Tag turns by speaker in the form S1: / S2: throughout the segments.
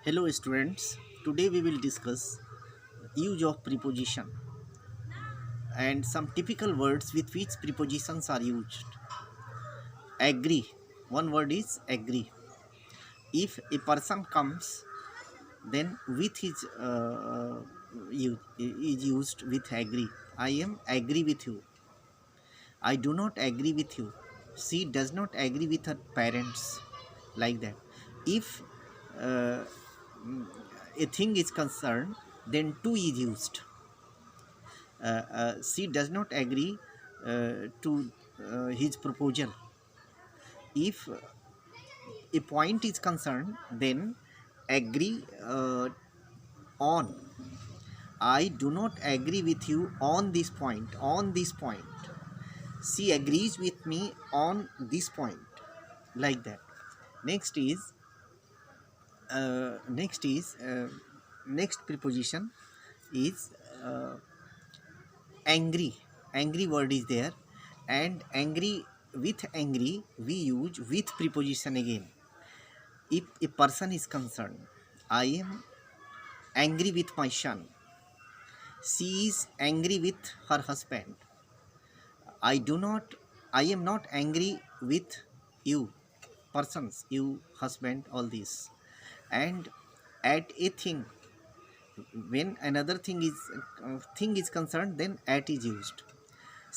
S1: Hello students, today we will discuss use of preposition and some typical words with which prepositions are used. Agree. One word is agree. If a person comes, then with his is used with agree. I am agree with you. I do not agree with you. She does not agree with her parents. Like that. If uh, a thing is concerned, then to is used. She does not agree to his proposal. If a point is concerned, then agree on. I do not agree with you on this point. On this point, she agrees with me on this point. Like that. Next is next is next preposition is uh, angry. Angry word is there, and angry, with angry we use with preposition again. If a person is concerned, I am angry with my son. She is angry with her husband. I am not angry with you persons, you husband, all this. And at a thing, when another thing is concerned, then at is used.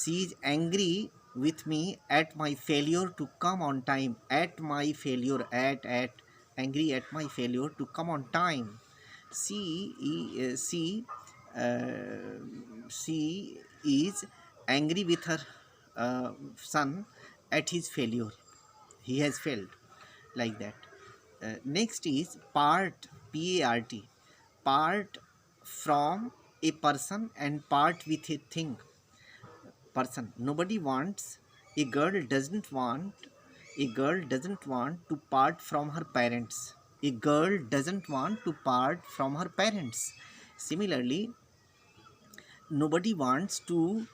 S1: She is angry with me at my failure to come on time. At my failure, at angry at my failure to come on time. She uh, she is angry with her son at his failure. He has failed. Like that. Next is part, part, part from a person and part with a thing. Person, nobody wants, a girl doesn't want, a girl doesn't want to part from her parents. A girl doesn't want to part from her parents. Similarly, nobody wants to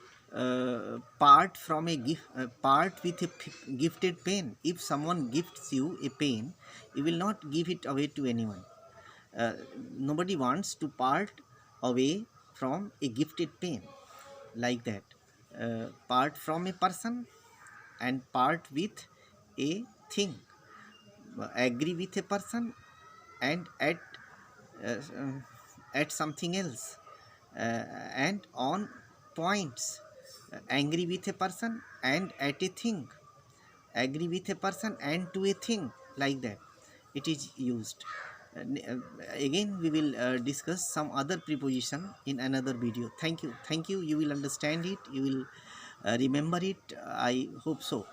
S1: part from a gift, part with a gifted pen. If someone gifts you a pen, you will not give it away to anyone. uh, Nobody wants to part away from a gifted pen. Like that. Part from a person and part with a thing. Agree with a person and uh, uh, at something else. And on points. Angry with a person and at a thing. Agree with a person and to a thing. Like that it is used. Again we will discuss some other preposition in another video. Thank you, you will understand it, you will remember it, I hope so.